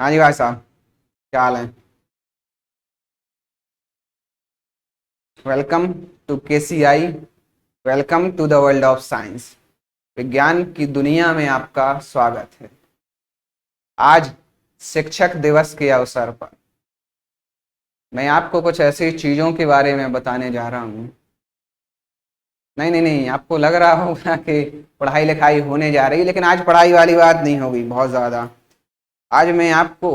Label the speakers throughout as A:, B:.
A: हाँ जी भाई साहब, क्या हाल है? Welcome to KCI. Welcome to the world of science. विज्ञान की दुनिया में आपका स्वागत है। आज शिक्षक दिवस के अवसर पर मैं आपको कुछ ऐसी चीजों के बारे में बताने जा रहा हूँ। नहीं नहीं नहीं, आपको लग रहा होगा कि पढ़ाई लिखाई होने जा रही है, लेकिन आज पढ़ाई वाली बात नहीं होगी बहुत ज़्यादा। आज मैं आपको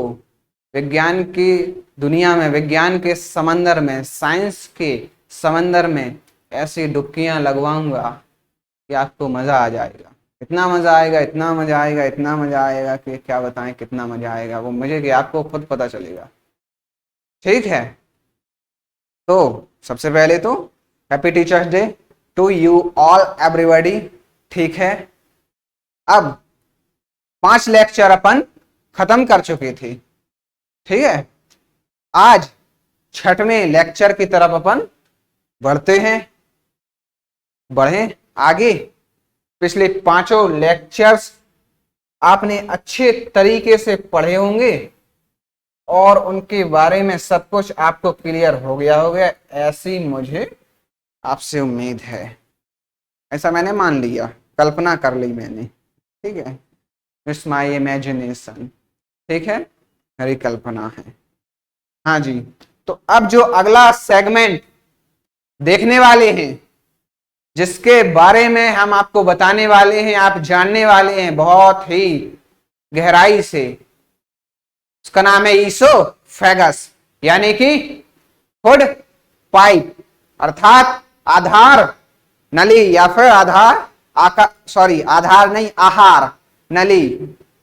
A: विज्ञान की दुनिया में, विज्ञान के समंदर में, साइंस के समंदर में ऐसी डुबकियां लगवाऊंगा कि आपको मज़ा आ जाएगा। इतना मज़ा आएगा, इतना मज़ा आएगा, इतना मज़ा आएगा कि क्या बताएं कितना मज़ा आएगा। वो मुझे कि आपको खुद पता चलेगा। ठीक है, तो सबसे पहले तो happy teachers day to you all everybody. ठीक है, अब 5 लेक्चर अपन खत्म कर चुके थे। ठीक है, आज 6वें लेक्चर की तरफ अपन बढ़ते हैं। बढ़े आगे। पिछले 5 लेक्चर्स आपने अच्छे तरीके से पढ़े होंगे और उनके बारे में सब कुछ आपको क्लियर हो गया, ऐसी मुझे आपसे उम्मीद है। ऐसा मैंने मान लिया, कल्पना कर ली मैंने। ठीक है, इट्स माई इमेजिनेशन। ठीक है, मेरी कल्पना है। हाँ जी, तो अब जो अगला सेगमेंट देखने वाले हैं, जिसके बारे में हम आपको बताने वाले हैं, आप जानने वाले हैं बहुत ही गहराई से, उसका नाम है ईसोफेगस, यानी कि फूड पाइप, अर्थात आधार नली, या फिर आधार नहीं, आहार नली,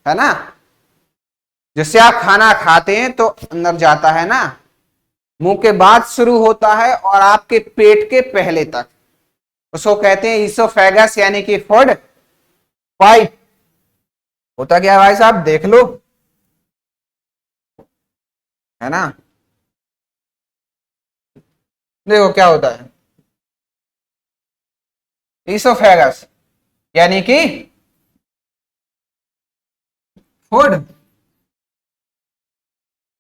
A: है ना। जिससे आप खाना खाते हैं तो अंदर जाता है ना, मुंह के बाद शुरू होता है और आपके पेट के पहले तक, उसको कहते हैं ईसोफेगस, यानी कि फूड पाइप। होता क्या है भाई साहब, देख लो, है ना। देखो क्या होता है ईसोफेगस, यानी कि फूड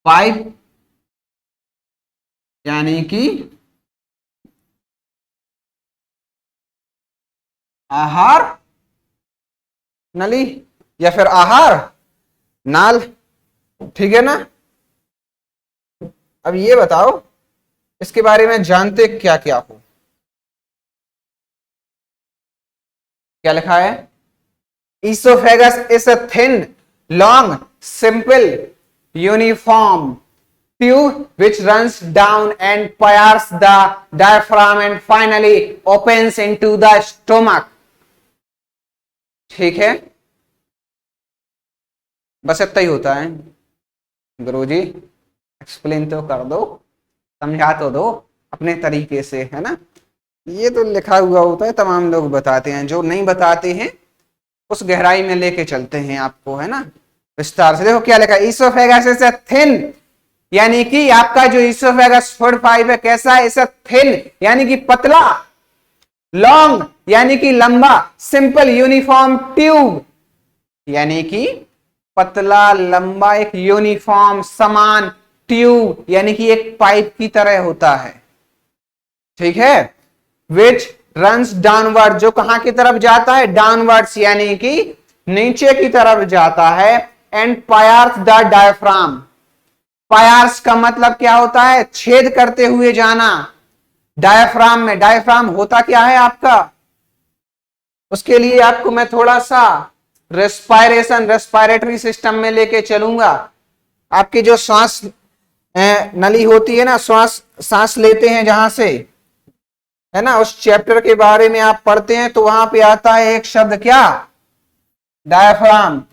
A: पाइप, यानी कि आहार नली या फिर आहार नाल। ठीक है ना। अब ये बताओ, इसके बारे में जानते क्या क्या हो? क्या लिखा है? Esophagus is a thin, long, simple, uniform tube which runs down and pierces the diaphragm and finally opens into the stomach. ठीक है, बस इतना ही होता है। गुरुजी एक्सप्लेन तो कर दो, समझा तो दो अपने तरीके से, है ना। ये तो लिखा हुआ होता है, तमाम लोग बताते हैं, जो नहीं बताते हैं उस गहराई में लेके चलते हैं आपको, है ना, विस्तार से। देखो क्या लिखा है, ईसोफेगस इज अ थिन, यानी कि आपका जो ईसोफेगस फूड पाइप है कैसा है, इज अ थिन यानी कि पतला, लॉन्ग यानी कि लंबा, सिंपल यूनिफॉर्म ट्यूब यानी कि पतला लंबा एक यूनिफॉर्म समान ट्यूब यानी कि एक पाइप की तरह होता है। ठीक है, विच रन्स डाउनवर्ड, जो कहां की तरफ जाता है, डाउनवर्ड्स यानी कि नीचे की तरफ जाता है, and pierce the diaphragm. Pierce का मतलब क्या होता है, छेद करते हुए जाना डायफ्राम में। डायफ्राम होता क्या है आपका, उसके लिए आपको मैं थोड़ा सा रेस्पिरेटरी सिस्टम में लेके चलूंगा। आपकी जो श्वास नली होती है ना, सांस लेते हैं जहां से, है ना, उस चैप्टर के बारे में आप पढ़ते हैं तो वहां पे आता है एक शब्द, क्या, डायफ्राम।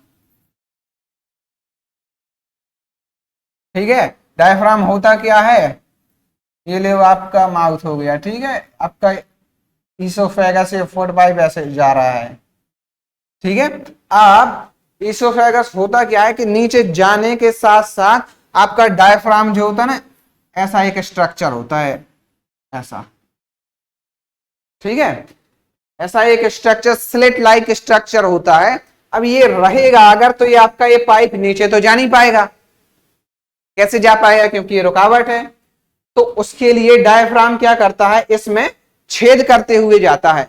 A: ठीक है, डायफ्राम होता क्या है, ये ले आपका माउथ हो गया। ठीक है, आपका ईसोफेगस से फूड पाइप ऐसे जा रहा है। ठीक है, अब ईसोफेगस होता क्या है कि नीचे जाने के साथ साथ आपका डायफ्राम जो होता है ना, ऐसा एक स्ट्रक्चर होता है, ऐसा। ठीक है, ऐसा एक स्ट्रक्चर, स्लिट लाइक स्ट्रक्चर होता है। अब ये रहेगा अगर, तो ये आपका ये पाइप नीचे तो जा नहीं पाएगा, कैसे जा पाएगा, क्योंकि ये रुकावट है। तो उसके लिए डायफ्राम क्या करता है, इसमें छेद करते हुए जाता है।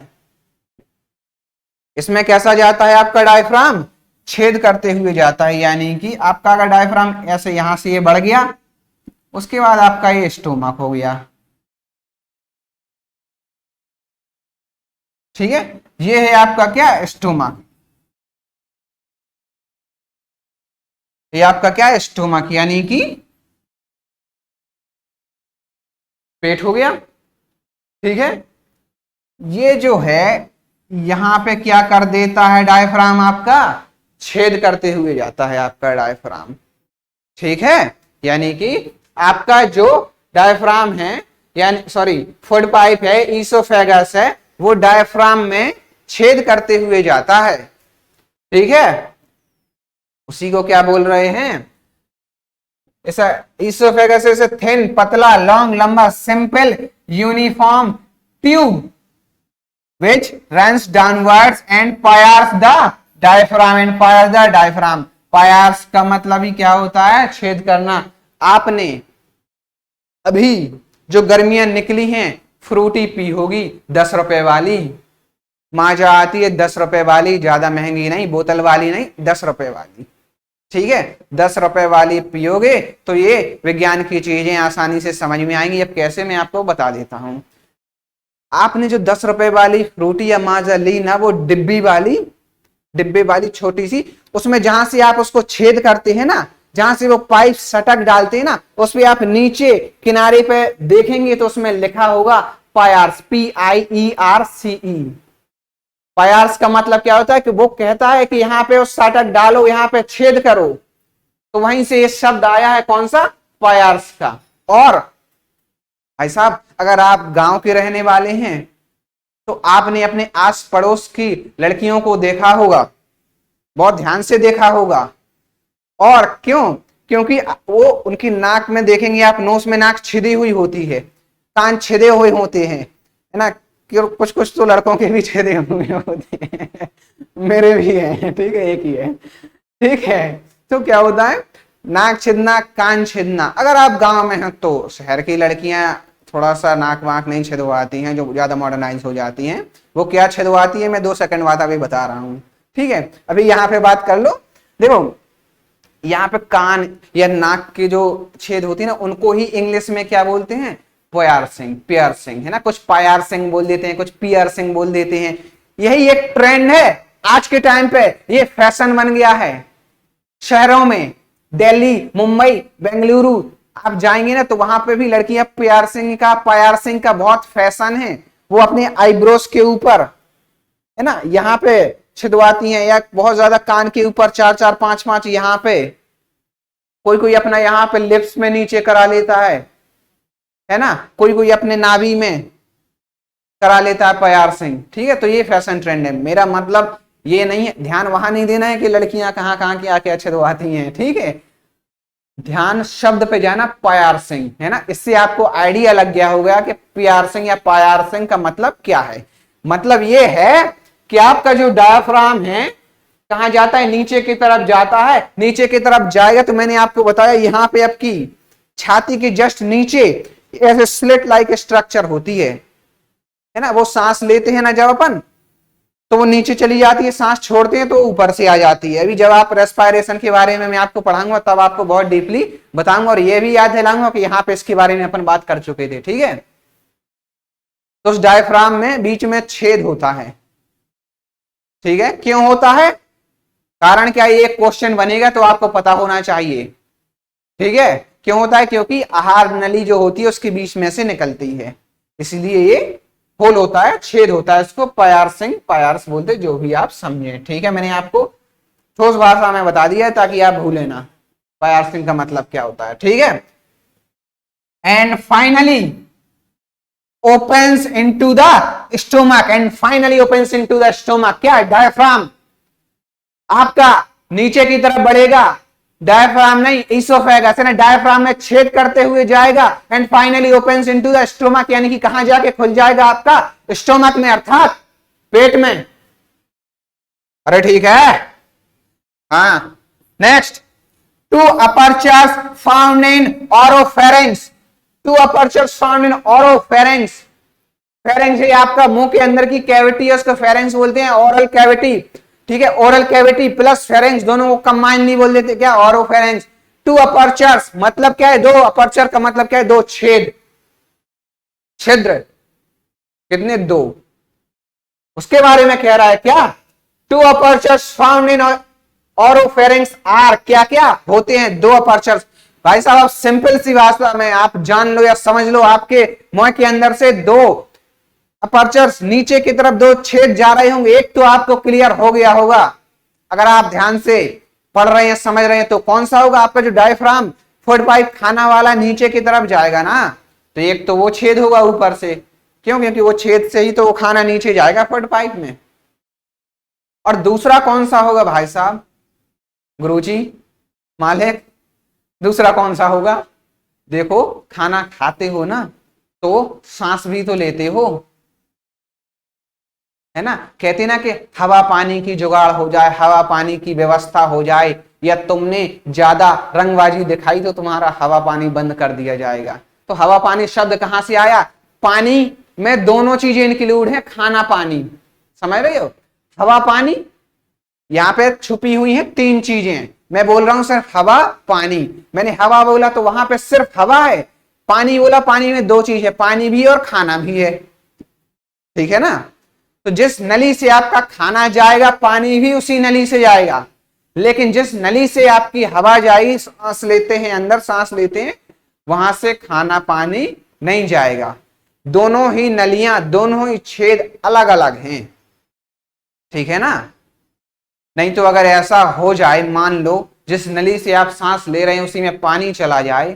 A: इसमें कैसा जाता है आपका डायफ्राम, छेद करते हुए जाता है। यानी कि आपका अगर डायफ्राम ऐसे यहां से ये बढ़ गया, उसके बाद आपका ये स्टोमक हो गया। ठीक है, ये है आपका क्या, स्टोमक। ये आपका क्या है, स्टोमक, यानी कि पेट हो गया। ठीक है, ये जो है यहां पे क्या कर देता है डायफ्राम, आपका छेद करते हुए जाता है आपका डायफ्राम। ठीक है, यानी कि आपका जो डायफ्राम है, यानी सॉरी फूड पाइप है, ईसोफेगस है, वो डायफ्राम में छेद करते हुए जाता है। ठीक है, उसी को क्या बोल रहे हैं, ऐसा ईसोफेगस इज थिन, पतला, लॉन्ग, लंबा, simple, uniform tube which runs downwards and fires the diaphragm and fires the diaphragm। fires का मतलब ही क्या होता है, छेद करना। आपने अभी जो गर्मियां निकली हैं, फ्रूटी पी होगी 10 रुपए वाली, माजा आती है 10 रुपए वाली, ज्यादा महंगी नहीं, बोतल वाली नहीं, 10 रुपए वाली। ठीक है, 10 रुपए वाली पियोगे तो ये विज्ञान की चीजें आसानी से समझ में आएंगी। अब कैसे, मैं आपको बता देता हूं। आपने जो 10 रुपए वाली फ्रूटी या माजा ली ना, वो डिब्बे वाली छोटी सी, उसमें जहां से आप उसको छेद करते हैं ना, जहां से वो पाइप सटक डालते हैं ना, उस पे आप नीचे किनारे पे देखेंगे तो उसमें लिखा होगा पायर्स, PIERCE। पायर्स का मतलब क्या होता है कि वो कहता है कि यहां पे उस सटक डालो, यहां पे छेद करो, तो वहीं से ये शब्द आया है, कौन सा, पायर्स का। और भाई साहब, अगर आप गांव के रहने वाले हैं तो आपने अपने आस पड़ोस की लड़कियों को देखा होगा, बहुत ध्यान से देखा होगा। और क्यों, क्योंकि वो उनकी नाक में देखेंगे आप, नोस में नाक छिदी हुई होती है, कान छिदे हुए होते हैं, है ना। कुछ कुछ तो लड़कों के भी छिदे हुए होते हैं, मेरे भी हैं। ठीक है, एक ही है। ठीक है, तो क्या होता है, नाक छिदना, कान छिदना। अगर आप गांव में हैं तो शहर की लड़कियां थोड़ा सा नाक वाक नहीं छिदवाती हैं, जो ज्यादा मॉडर्नाइज हो जाती हैं, वो क्या छिदवाती है, मैं 2 सेकंड बाद अभी बता रहा हूं। ठीक है, अभी यहां पे बात कर लो। देखो, यहाँ पे कान या नाक के जो छेद होती है ना, उनको ही इंग्लिश में क्या बोलते हैं, पियर्सिंग, है ना। कुछ पायर्सिंग बोल देते हैं, कुछ पियर्सिंग बोल देते हैं। यही एक ट्रेंड है आज के टाइम पे, ये फैशन बन गया है शहरों में। दिल्ली, मुंबई, बेंगलुरु आप जाएंगे ना, तो वहां पे भी लड़कियां पायर्सिंग का बहुत फैशन है। वो अपने आईब्रोज के ऊपर, है ना, यहाँ पे छिदवाती हैं, या बहुत ज्यादा कान के ऊपर 4-4, 5-5 यहाँ पे, कोई कोई अपना यहाँ पे लिप्स में नीचे करा लेता है ना, कोई कोई अपने नाभि में करा लेता है पायर्सिंग। ठीक है, तो ये फैशन ट्रेंड है। मेरा मतलब ये नहीं है, ध्यान वहां नहीं देना है कि लड़कियां कहां कहां की आके छिदवाती हैं। ठीक है, ध्यान शब्द पे जाना, पायर्सिंग, है ना। इससे आपको आइडिया लग गया होगा कि पियर्सिंग या पायर्सिंग का मतलब क्या है। मतलब ये है कि आपका जो डायफ्राम है कहां जाता है, नीचे की तरफ जाता है। नीचे की तरफ जाएगा तो मैंने आपको बताया, यहां पे आपकी छाती के जस्ट नीचे ऐसे स्लिट लाइक स्ट्रक्चर होती है ना। वो सांस लेते हैं ना जब अपन, तो वो नीचे चली जाती है, सांस छोड़ते हैं तो ऊपर से आ जाती है। अभी जब आप रेस्पिरेशन के बारे में मैं आपको पढ़ाऊंगा तब आपको बहुत डीपली बताऊंगा, और ये भी याद दिलाऊंगा कि यहाँ पे इसके बारे में अपन बात कर चुके थे। ठीक है, तो उस डायफ्राम में बीच में छेद होता है। ठीक है, क्यों होता है, कारण क्या, ये क्वेश्चन बनेगा तो आपको पता होना चाहिए। ठीक है, क्यों होता है, क्योंकि आहार नली जो होती है उसके बीच में से निकलती है, इसलिए ये होल होता है, छेद होता है। इसको पायर्स बोलते, जो भी आप समझे। ठीक है, मैंने आपको ठोस भाषा में बता दिया है ताकि आप भूले ना पायर्सिंग का मतलब क्या होता है। ठीक है, and finally opens into the stomach क्या है, डायफ्राम आपका नीचे की तरफ बढ़ेगा, डायफ्राम नहीं, ईसोफेगस है ना, डायफ्राम में छेद करते हुए जाएगा, and finally opens into the stomach, यानी कि कहां जाके खुल जाएगा, आपका स्टोमक में, अर्थात पेट में। अरे ठीक है, हाँ next. Two apertures found in oropharynx. Two apertures found in oropharynx. Pharynx है आपका मुंह के अंदर की कैविटी है, उसको फेरेंक्स बोलते हैं, ओरल कैविटी। ठीक है, ओरल कैविटी प्लस फेरेंक्स दोनों को कंबाइन नहीं बोल देते क्या, ओरोफेरेंक्स। टू अपर्चर्स मतलब क्या है, दो। अपर्चर का मतलब क्या है, दो छेद, छिद्र। कितने, दो। उसके बारे में कह रहा है क्या, two apertures found in oropharynx are, क्या क्या होते हैं, दो अपर्चर्स। भाई साहब आप सिंपल सी भाषा में आप जान लो या समझ लो, आपके मुंह के अंदर से दो अपर्चर्स, नीचे की तरफ दो छेद जा रहे होंगे। एक तो आपको क्लियर हो गया होगा अगर आप ध्यान से पढ़ रहे हैं, समझ रहे हैं, तो कौन सा होगा, आपका जो डायफ्राम फूड पाइप खाना वाला नीचे की तरफ जाएगा ना, तो एक तो वो छेद होगा ऊपर से, क्यों, क्योंकि वो छेद से ही तो वो खाना नीचे जाएगा फूड पाइप में। और दूसरा कौन सा होगा भाई साहब, गुरुजी मालिक, दूसरा कौन सा होगा, देखो खाना खाते हो ना तो सांस भी तो लेते हो, है ना। कहते ना कि हवा पानी की जुगाड़ हो जाए, हवा पानी की व्यवस्था हो जाए, या तुमने ज्यादा रंगबाजी दिखाई तो तुम्हारा हवा पानी बंद कर दिया जाएगा। तो हवा पानी शब्द कहां से आया, पानी में दोनों चीजें इंक्लूड है, खाना पानी, समझ रहे हो। हवा पानी यहां पे छुपी हुई है तीन चीजें, मैं बोल रहा हूं सिर्फ हवा पानी। मैंने हवा बोला तो वहां पे सिर्फ हवा है, पानी बोला पानी में दो चीज है, पानी भी और खाना भी है, ठीक है ना। तो जिस नली से आपका खाना जाएगा पानी भी उसी नली से जाएगा, लेकिन जिस नली से आपकी हवा जाएगी, सांस लेते हैं, अंदर सांस लेते हैं, वहां से खाना पानी नहीं जाएगा। दोनों ही नलियां, दोनों ही छेद अलग अलग हैं, ठीक है ना। नहीं तो अगर ऐसा हो जाए, मान लो जिस नली से आप सांस ले रहे हैं उसी में पानी चला जाए,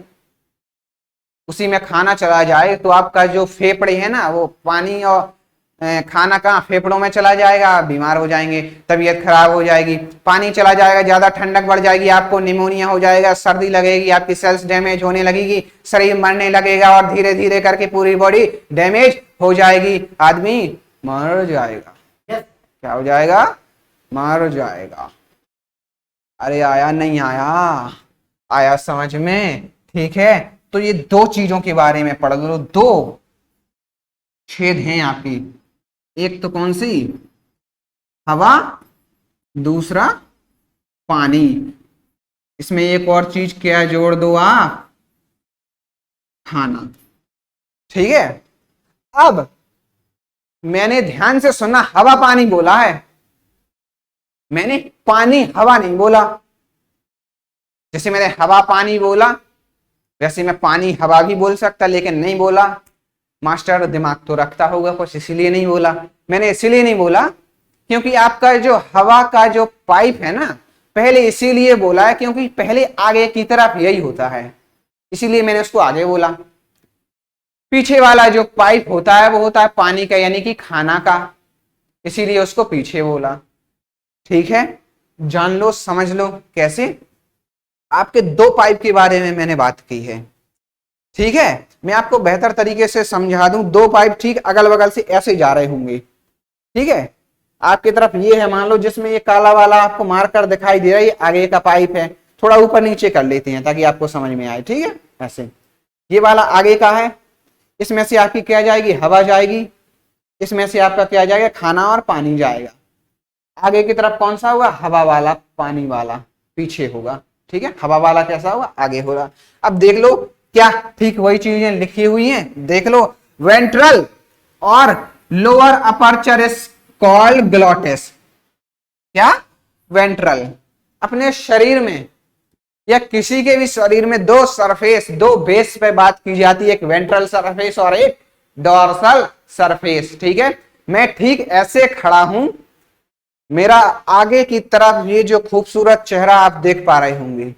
A: उसी में खाना चला जाए, तो आपका जो फेफड़े है ना, वो पानी और खाना कहाँ, फेफड़ों में चला जाएगा, बीमार हो जाएंगे, तबीयत खराब हो जाएगी। पानी चला जाएगा, ज्यादा ठंडक बढ़ जाएगी, आपको निमोनिया हो जाएगा, सर्दी लगेगी, आपकी सेल्स डैमेज होने लगेगी, शरीर मरने लगेगा, और धीरे धीरे करके पूरी बॉडी डैमेज हो जाएगी, आदमी मर जाएगा। क्या हो जाएगा, मर जाएगा। अरे आया नहीं आया, आया समझ में, ठीक है। तो ये दो चीजों के बारे में पढ़ लो, दो छेद हैं आपकी, एक तो कौन सी, हवा, दूसरा पानी। इसमें एक और चीज क्या जोड़ दो आप, खाना, ठीक है। अब मैंने ध्यान से सुना, हवा पानी बोला है, मैंने पानी हवा नहीं बोला। जैसे मैंने हवा पानी बोला वैसे मैं पानी हवा भी बोल सकता, लेकिन नहीं बोला। मास्टर दिमाग तो रखता होगा कुछ, इसीलिए नहीं बोला। मैंने इसीलिए नहीं बोला क्योंकि आपका जो हवा का जो पाइप है ना, पहले इसीलिए बोला है क्योंकि पहले आगे की तरफ यही होता है, इसीलिए मैंने उसको आगे बोला। पीछे वाला जो पाइप होता है वो होता है पानी का, यानी कि खाना का, इसीलिए उसको पीछे बोला, ठीक है। जान लो, समझ लो कैसे। आपके दो पाइप के बारे में मैंने बात की है, ठीक है। मैं आपको बेहतर तरीके से समझा दूं, दो पाइप ठीक अगल बगल से ऐसे जा रहे होंगे, ठीक है। आपकी तरफ ये है, मान लो जिसमें ये काला वाला आपको मार्कर दिखाई दे रहा है, ये आगे का पाइप है। थोड़ा ऊपर नीचे कर लेते हैं ताकि आपको समझ में आए, ठीक है। ऐसे ये वाला आगे का है, इसमें से आपकी क्या जाएगी, हवा जाएगी, इसमें से आपका क्या जाएगा, खाना और पानी जाएगा। आगे की तरफ कौन सा होगा, हवा वाला, पानी वाला पीछे होगा, ठीक है। हवा वाला कैसा होगा, आगे होगा। अब देख लो क्या ठीक वही चीजें लिखी हुई हैं, देख लो। वेंट्रल और lower aperture is called glottis. क्या, वेंट्रल। अपने शरीर में या किसी के भी शरीर में दो सरफेस, दो बेस पे बात की जाती है, एक वेंट्रल सरफेस और एक डॉर्सल सरफेस, ठीक है। मैं ठीक ऐसे खड़ा हूं, मेरा आगे की तरफ ये जो खूबसूरत चेहरा आप देख पा रहे होंगे,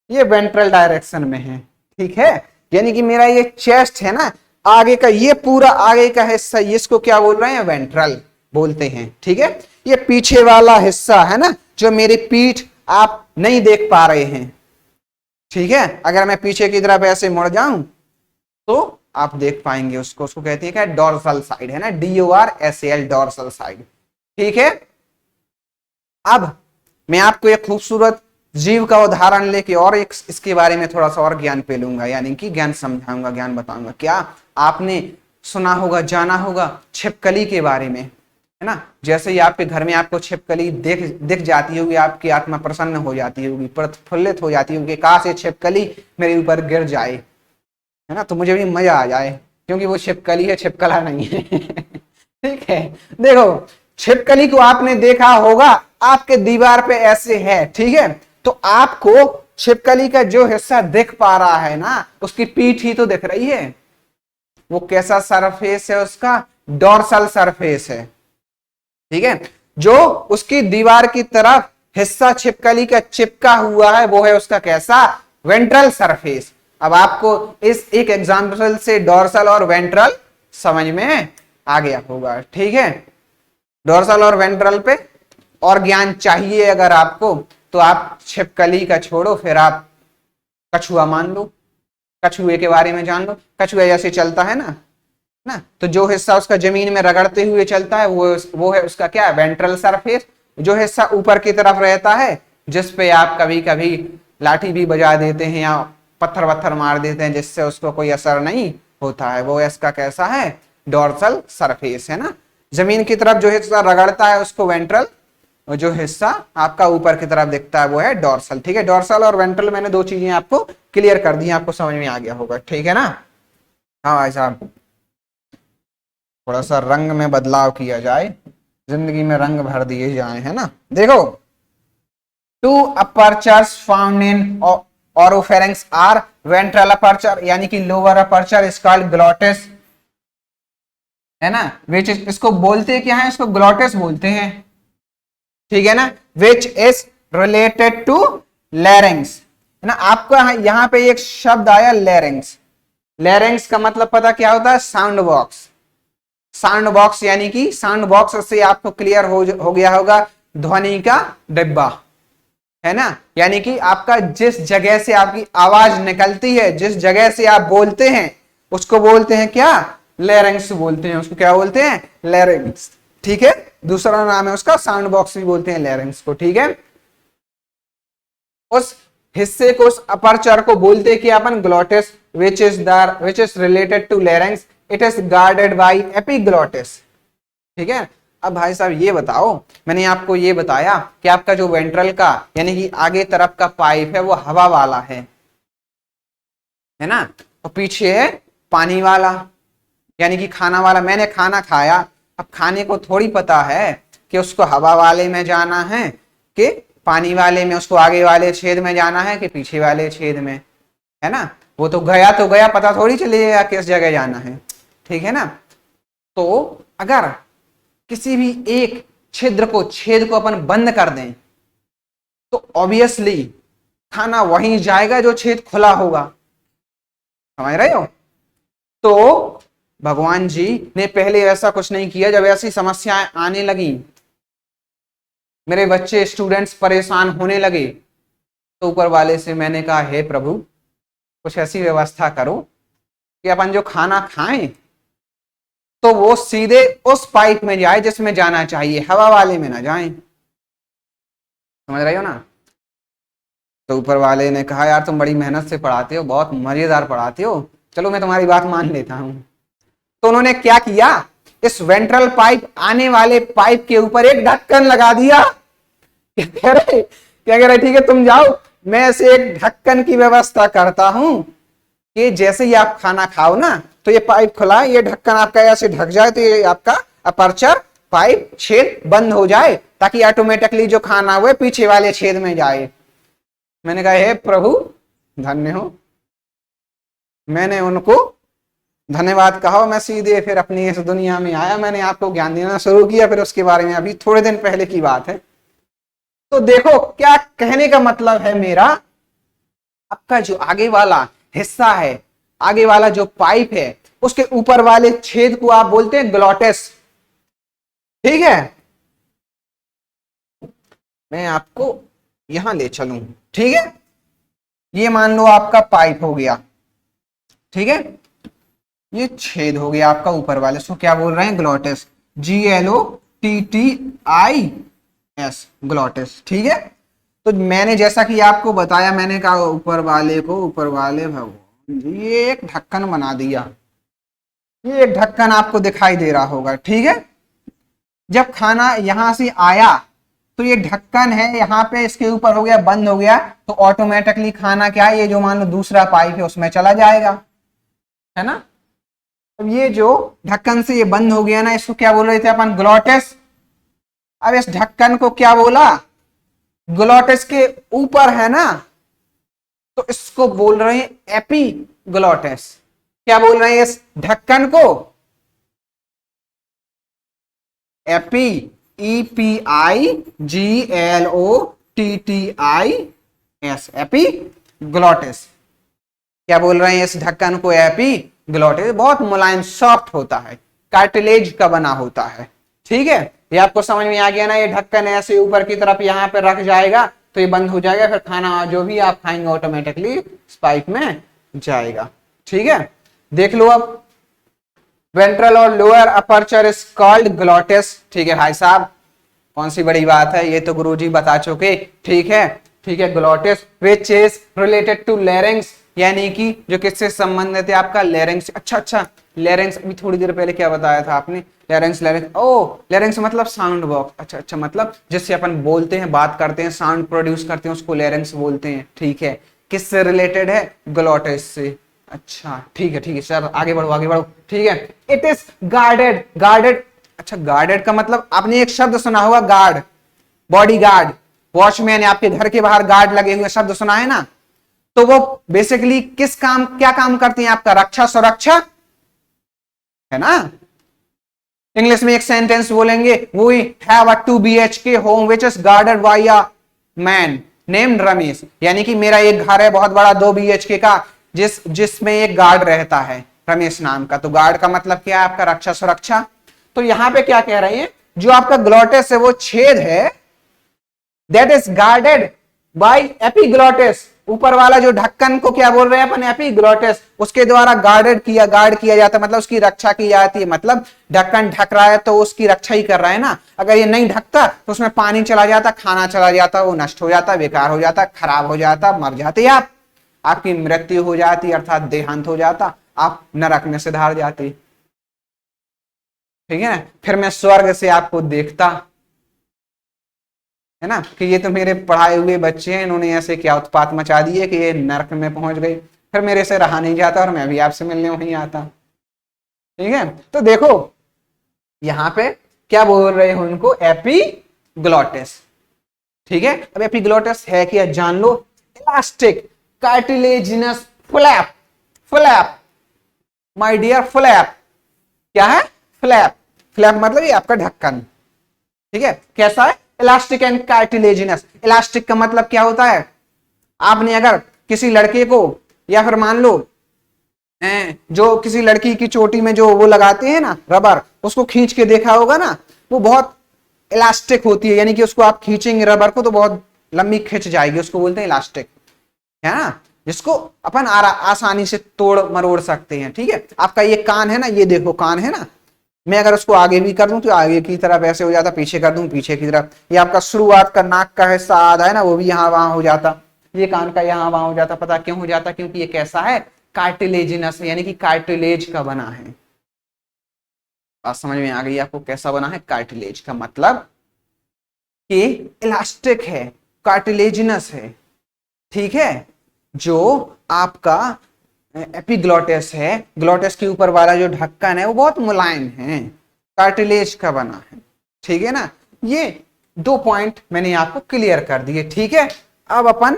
A: ये वेंट्रल डायरेक्शन में है, ठीक है। यानी कि मेरा ये चेस्ट है ना, आगे का ये पूरा आगे का हिस्सा, इसको क्या बोल रहे हैं, वेंट्रल बोलते हैं, ठीक है। ये पीछे वाला हिस्सा है ना, जो मेरी पीठ आप नहीं देख पा रहे हैं, ठीक है। अगर मैं पीछे की तरफ ऐसे मुड़ जाऊं तो आप देख पाएंगे उसको, उसको कहते हैं क्या, डॉर्सल साइड, है ना, DORSAL, डॉर्सल साइड, ठीक है। अब मैं आपको एक खूबसूरत जीव का उदाहरण लेके और एक इसके बारे में थोड़ा सा और ज्ञान पे लूंगा, यानी कि ज्ञान समझाऊंगा, ज्ञान बताऊंगा। क्या आपने सुना होगा, जाना होगा छिपकली के बारे में, है ना? जैसे ही आपके घर में आपको छिपकली दिख जाती होगी, आपकी आत्मा प्रसन्न हो जाती होगी, प्रफुल्लित हो जाती होगी, काश ये छिपकली मेरे ऊपर गिर जाए, है ना, तो मुझे भी मजा आ जाए, क्योंकि वो छिपकली है, छिपकला नहीं है। ठीक है, देखो छिपकली को आपने देखा होगा, आपके दीवार पे ऐसे है, ठीक है, तो आपको छिपकली का जो हिस्सा दिख पा रहा है ना, उसकी पीठ ही तो दिख रही है। वो कैसा सरफेस है उसका? डोर्सल सरफेस है, ठीक है। जो उसकी दीवार की तरफ हिस्सा छिपकली का चिपका हुआ है, वो है उसका कैसा? Ventral surface. अब आपको इस एक एग्जांपल से डोर्सल और वेंट्रल समझ में आ गया होगा, ठीक है। डोर्सल और वेंट्रल पे और ज्ञान चाहिए अगर आपको, तो आप छिपकली का छोड़ो, फिर आप कछुआ मान लो, कछुए के बारे में जान लो। कछुआ जैसे चलता है ना, तो जो हिस्सा उसका जमीन में रगड़ते हुए चलता है वो है उसका क्या? Ventral surface. जो हिस्सा ऊपर की तरफ रहता है, जिसपे आप कभी कभी लाठी भी बजा देते हैं या पत्थर वत्थर मार देते हैं, जिससे उसको कोई असर नहीं होता है, वो इसका कैसा है? डोर्सल सरफेस, है ना। जमीन की तरफ जो हिस्सा रगड़ता है उसको वेंट्रल, और जो हिस्सा आपका ऊपर की तरफ दिखता है वो है डोर्सल, ठीक है। डोर्सल और वेंट्रल, मैंने दो चीजें आपको क्लियर कर दी, आपको समझ में आ गया होगा, ठीक है ना। हाँ भाई साहब, थोड़ा सा रंग में बदलाव किया जाए, जिंदगी में रंग भर दिए जाए, है ना। देखो, two apertures found in oropharynx are ventral aperture, यानी कि lower aperture is called glottis, है ना। विच इज, इसको बोलते क्या है? इसको ग्लोटिस बोलते हैं, ठीक है ना। Which is related to larynx, है ना। आपको यहां पे एक शब्द आया लैरिंग्स। लैरिंग्स का मतलब पता क्या होता है? Sound box. साउंड बॉक्स यानी कि साउंड बॉक्स से आपको क्लियर हो गया होगा, ध्वनि का डिब्बा, है ना। यानी कि आपका जिस जगह से आपकी आवाज निकलती है, जिस जगह से आप बोलते हैं, उसको बोलते हैं क्या? लैरिंग्स बोलते हैं। उसको क्या बोलते हैं? लैरिंग्स, ठीक है। दूसरा नाम है उसका साउंड बॉक्स भी बोलते हैं लैरिंग्स को, ठीक है। उस हिस्से को, उस अपर्चर को बोलते कि अपन glottis, which is related to larynx, it is guarded by epiglottis, ठीक है। अब भाई साहब ये बताओ, मैंने आपको ये बताया कि आपका जो वेंट्रल का यानी कि आगे तरफ का पाइप है वो हवा वाला है ना, और पीछे है पानी वाला यानी कि खाना वाला। मैंने खाना खाया, अब खाने को थोड़ी पता है कि उसको हवा वाले में जाना है कि पानी वाले में, उसको आगे वाले छेद में जाना है कि पीछे वाले छेद में, है ना। वो तो गया, पता थोड़ी चलेगा किस जगह जाना है, ठीक है ना। तो अगर किसी भी एक छेद को अपन बंद कर दें, तो ऑब्वियसली खाना वहीं जाएगा जो छेद खुला होगा, समझ रहे हो। तो भगवान जी ने पहले ऐसा कुछ नहीं किया। जब ऐसी समस्याएं आने लगी, मेरे बच्चे स्टूडेंट्स परेशान होने लगे, तो ऊपर वाले से मैंने कहा, हे प्रभु, कुछ ऐसी व्यवस्था करो कि अपन जो खाना खाएं तो वो सीधे उस पाइप में जाए जिसमें जाना चाहिए, हवा वाले में ना जाए, समझ रहे हो ना। तो ऊपर वाले ने कहा, यार तुम बड़ी मेहनत से पढ़ाते हो, बहुत मजेदार पढ़ाते हो, चलो मैं तुम्हारी बात मान लेता हूं। तो उन्होंने क्या किया, इस वेंट्रल पाइप आने वाले पाइप के ऊपर एक ढक्कन लगा दिया। क्या कह रहे, ठीक है तुम जाओ, मैं ऐसे एक ढक्कन की व्यवस्था करता हूं कि जैसे ही आप खाना खाओ ना, तो ये पाइप खुला, ये ढक्कन आपका ऐसे ढक जाए, तो ये आपका अपर्चर पाइप छेद बंद हो जाए, ताकि ऑटोमेटिकली जो खाना हुए पीछे वाले छेद में जाए। मैंने कहा, हे प्रभु धन्य हो। मैंने उनको धन्यवाद कहा, मैं सीधे फिर अपनी इस दुनिया में आया, मैंने आपको ज्ञान देना शुरू किया। फिर उसके बारे में अभी थोड़े दिन पहले की बात है। तो देखो क्या कहने का मतलब है मेरा, आपका जो आगे वाला हिस्सा है, आगे वाला जो पाइप है, उसके ऊपर वाले छेद को आप बोलते हैं ग्लोटिस, ठीक है। मैं आपको यहां ले चलूं, ठीक है। ये मान लो आपका पाइप हो गया, ठीक है। ये छेद हो गया आपका ऊपर वाले, इसको क्या बोल रहे हैं? ग्लोटिस, GLOTTIS, ग्लोटिस, ठीक है। तो मैंने जैसा कि आपको बताया, मैंने कहा ऊपर वाले भगवान जी ये एक ढक्कन बना दिया, ये एक ढक्कन आपको दिखाई दे रहा होगा, ठीक है। जब खाना यहां से आया तो ये ढक्कन है यहाँ पे, इसके ऊपर हो गया, बंद हो गया, तो ऑटोमेटिकली खाना क्या है, ये जो मान लो दूसरा पाइप है उसमें चला जाएगा, है ना। अब ये जो ढक्कन से ये बंद हो गया ना, इसको क्या बोल रहे थे अपन, ग्लोटिस। अब इस ढक्कन को क्या बोला, ग्लोटिस के ऊपर है ना, तो इसको बोल रहे हैं एपीग्लोटिस। क्या बोल रहे हैं इस ढक्कन को, एपी, EPIGLOTTIS, एपीग्लोटिस। क्या बोल रहे हैं इस ढक्कन को, एपीग्लोटिस। बहुत मुलायम सॉफ्ट होता है, कार्टिलेज का बना होता है, ठीक है। ये आपको समझ में आ गया ना, ये ढक्कन ऐसे ऊपर की तरफ यहाँ पे रख जाएगा तो ये बंद हो जाएगा, फिर खाना जो भी आप खाएंगे ऑटोमेटिकली इस पाइप में जाएगा, ठीक है। देख लो अब, वेंट्रल और lower aperture is called glottis, ठीक है भाई साहब, कौन सी बड़ी बात है, ये तो गुरुजी बता चुके, ठीक है, ठीक है। Glottis which is related to larynx, यानी कि जो किससे संबंधित है, आपका लेरिंग्स। अच्छा, लेरिंग्स अभी थोड़ी देर पहले क्या बताया था आपने, लेरिंग्स, लेरिंग्स मतलब साउंड बॉक्स। अच्छा, मतलब जिससे अपन बोलते हैं, बात करते हैं, साउंड प्रोड्यूस करते हैं, उसको लेरिंग्स बोलते हैं, ठीक है। किससे रिलेटेड है, ग्लोटिस से। अच्छा, ठीक है सर, आगे बढ़ो, ठीक है। It is guarded. अच्छा, गार्डेड का मतलब आपने एक शब्द सुना होगा, गार्ड, बॉडी गार्ड, वॉचमैन, आपके घर के बाहर गार्ड लगे हुए शब्द सुना है ना, तो वो बेसिकली क्या काम करती हैं, आपका रक्षा सुरक्षा, है ना। इंग्लिश में एक सेंटेंस बोलेंगे, we have a 2 BHK home which is guarded by a man named Ramesh, यानी कि मेरा एक घर है बहुत बड़ा 2 BHK का, जिसमें एक गार्ड रहता है रमेश नाम का। तो गार्ड का मतलब क्या है, आपका रक्षा सुरक्षा। तो यहां पे क्या कह रहे हैं, जो आपका ग्लोटिस है वो छेद है, that is guarded bye epiglottis. ऊपर वाला जो ढक्कन को क्या बोल रहे हैं अपन, एपीग्लोटिस, उसके द्वारा गार्ड किया जाता है, मतलब उसकी रक्षा की जाती है। मतलब ढक्कन ढक रहा है तो उसकी रक्षा ही कर रहा है ना। अगर ये नहीं ढकता तो उसमें पानी चला जाता, खाना चला जाता, वो नष्ट हो जाता, बेकार हो जाता, खराब हो जाता, मर जाते आप, आपकी मृत्यु हो जाती, अर्थात देहांत हो जाता, आप नरक में सिधार जाते, ठीक है ना। फिर मैं स्वर्ग से आपको देखता, है ना, कि ये तो मेरे पढ़ाए हुए बच्चे हैं, इन्होंने ऐसे क्या उत्पात मचा दिए कि ये नरक में पहुंच गए, फिर मेरे से रहा नहीं जाता और मैं भी आपसे मिलने वहीं आता, ठीक है। तो देखो यहां पे क्या बोल रहे हो उनको, एपीग्लोटिस, ठीक है। अब एपीग्लोटिस है क्या, जान लो, elastic cartilaginous flap, my dear, flap क्या है, फ्लैप मतलब ये आपका ढक्कन, ठीक है। कैसा है, इलास्टिक एंड कार्टिलेजिनस। इलास्टिक का मतलब क्या होता है, आपने अगर किसी लड़के को, या फिर मान लो जो किसी लड़की की चोटी में जो वो लगाते हैं ना रबर, उसको खींच के देखा होगा ना, वो बहुत इलास्टिक होती है, यानी कि उसको आप खींचेंगे रबर को तो बहुत लंबी खिंच जाएगी, उसको बोलते हैं इलास्टिक, है ना, जिसको अपन आसानी से तोड़ मरोड़ सकते हैं, ठीक है। आपका ये कान है ना, ये देखो कान है ना, मैं अगर उसको आगे भी कर दूं तो आगे की तरफ ऐसे हो जाता, पीछे कर दूं पीछे की तरफ। ये आपका शुरुआत का नाक का हिस्सा आधा है ना, वो भी यहाँ वहां हो जाता, ये कान का यहाँ वहां हो जाता। पता क्यों हो जाता, क्योंकि ये कैसा है, कार्टिलेजिनस, यानी कि कार्टिलेज का बना है। बात समझ में आ गई आपको, कैसा बना है, कार्टिलेज का मतलब कि इलास्टिक है, कार्टिलेजिनस है, ठीक है। जो आपका एपीग्लोटिस है, ग्लोटिस के ऊपर वाला जो ढक्कन है वो बहुत मुलायम है, कार्टिलेज का बना है, ठीक है ना। ये 2 पॉइंट मैंने आपको क्लियर कर दिए, ठीक है। अब अपन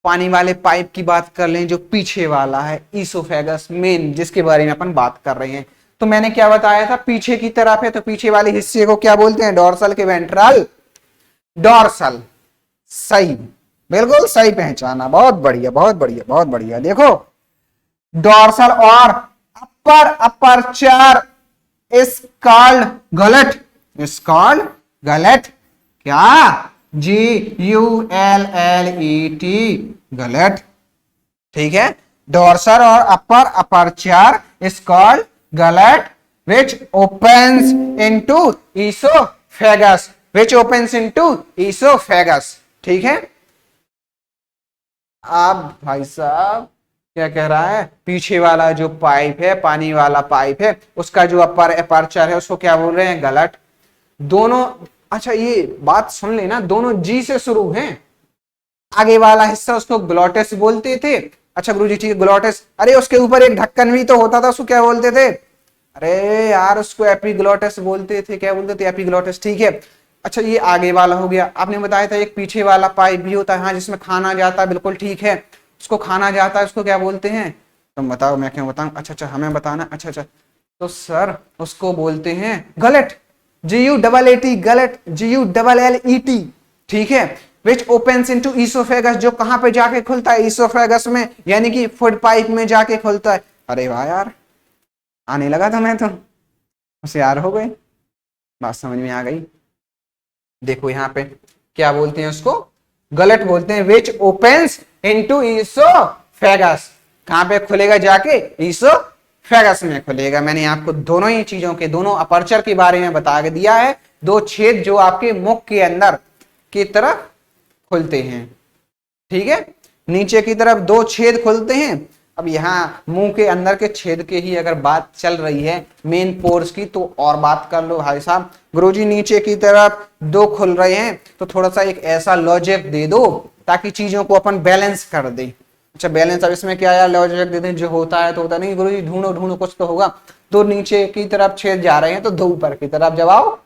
A: पानी वाले पाइप की बात कर लें, जो पीछे वाला है, ईसोफेगस मेन, जिसके बारे में अपन बात कर रहे हैं। तो मैंने क्या बताया था, पीछे की तरफ है, तो पीछे वाले हिस्से को क्या बोलते हैं, डोर्सल के वेंट्रल, डोर्सल, सही, बिल्कुल सही पहचाना, बहुत बढ़िया, बहुत बढ़िया, बहुत बढ़िया। देखो dorsal or aperture is called gullet, is called gullet, क्या, GULLET, गलट, ठीक है। Dorsal or aperture is called gullet which opens into esophagus, which opens into esophagus, ठीक है। आप भाई साहब क्या कह रहा है, पीछे वाला जो पाइप है, पानी वाला पाइप है, उसका जो अपर अपर्चर है उसको क्या बोल रहे हैं, गलट। दोनों, अच्छा ये बात सुन लेना, दोनों जी से शुरू हैं। आगे वाला हिस्सा उसको ग्लोटिस बोलते थे। अच्छा गुरुजी ठीक है, ग्लोटिस। अरे उसके ऊपर एक ढक्कन भी तो होता था, उसको क्या बोलते थे, अरे यार उसको एपिग्लोटिस बोलते थे, क्या बोलते थे, एपिग्लोटिस, ठीक है। अच्छा ये आगे वाला हो गया। आपने बताया था एक पीछे वाला पाइप भी होता है, हाँ, जिसमें खाना जाता है, बिल्कुल ठीक है, उसको खाना जाता है, उसको क्या बोलते हैं, तुम बताओ मैं क्यों बताऊं, अच्छा अच्छा हमें बताना, अच्छा अच्छा, तो सर उसको बोलते हैं गलट, GULLAT, गलट, GULLET, ठीक है। विच ओपन्स इनटू ईसोफेगस, जो कहां पे जाके खुलता है, ईसोफेगस में, यानी कि फूड पाइप में जाके खुलता है। अरे वाह यार, आने लगा था, मैं तो होशियार हो गए, बात समझ में आ गई। देखो यहाँ पे क्या बोलते हैं उसको, गलत बोलते हैं। विच ओपन्स इनटू ईसोफेगस, कहां पे खुलेगा, जाके ईसोफेगस में खुलेगा। मैंने आपको दोनों ही चीजों के, दोनों अपर्चर के बारे में बता दिया है। दो छेद जो आपके मुख के अंदर की तरफ खुलते हैं, ठीक है, नीचे की तरफ दो छेद खुलते हैं। अब यहाँ मुंह के अंदर के छेद के ही अगर बात चल रही है मेन पोर्स की, तो और बात कर लो भाई साहब। गुरुजी नीचे की तरफ दो खुल रहे हैं, तो थोड़ा सा एक ऐसा लॉजिक दे दो ताकि चीजों को अपन बैलेंस कर दे। अच्छा बैलेंस, अब इसमें क्या यार लॉजिक दे दें, जो होता है तो होता नहीं, गुरुजी ढूंढो ढूंढो कुछ तो होगा। दो नीचे की तरफ छेद जा रहे हैं तो दो ऊपर की तरफ, जवाब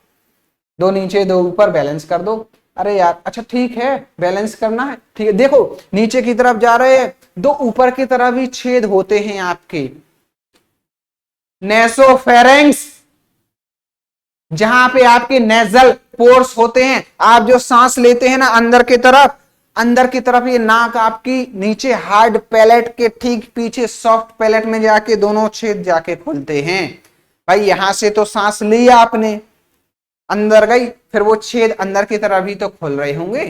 A: दो नीचे दो ऊपर, बैलेंस कर दो। अरे यार अच्छा ठीक है, बैलेंस करना है, ठीक है। देखो नीचे की तरफ जा रहे हैं, दो ऊपर की तरफ भी छेद होते हैं आपके, नेसोफेरेंक्स, जहां पे आपके नेजल पोर्स होते हैं। आप जो सांस लेते हैं ना अंदर की तरफ, अंदर की तरफ ये नाक आपकी नीचे हार्ड पैलेट के ठीक पीछे सॉफ्ट पैलेट में जाके दोनों छेद जाके खुलते हैं। भाई यहां से तो सांस लिया आपने, अंदर गई, फिर वो छेद अंदर की तरफ भी तो खुल रहे होंगे,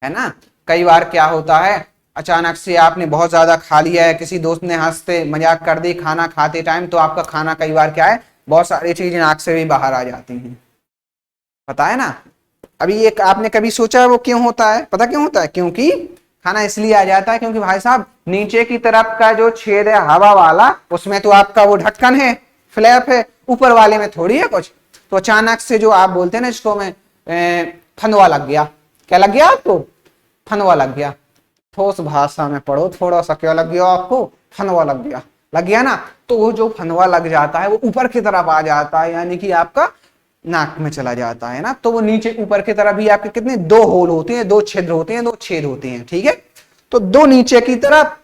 A: है ना। कई बार क्या होता है, अचानक से आपने बहुत ज्यादा खा लिया है, किसी दोस्त ने हंसते मजाक कर दी खाना खाते टाइम, तो आपका खाना कई बार क्या है, बहुत सारी चीजें नाक से भी बाहर आ जाती हैं, पता है ना। अभी एक आपने कभी सोचा है वो क्यों होता है, पता क्यों होता है, क्योंकि खाना इसलिए आ जाता है क्योंकि भाई साहब नीचे की तरफ का जो छेद है हवा वाला, उसमें तो आपका वो ढक्कन है, फ्लैप है, ऊपर वाले में थोड़ी है कुछ। तो अचानक से जो आप बोलते हैं ना इसको, मैं फनवा लग गया, क्या लग गया आपको, फनवा लग गया। ठोस भाषा में पढ़ो थोड़ा सा, क्या लग गया आपको, फनवा लग गया, लग गया ना। तो वो जो फनवा लग जाता है वो ऊपर की तरफ आ जाता है, यानी कि आपका नाक में चला जाता है ना। तो वो नीचे ऊपर की तरफ भी आपके कितने, दो होल होते हैं, दो छिद्र होते हैं, दो छेद होते हैं, ठीक है। तो दो नीचे की तरफ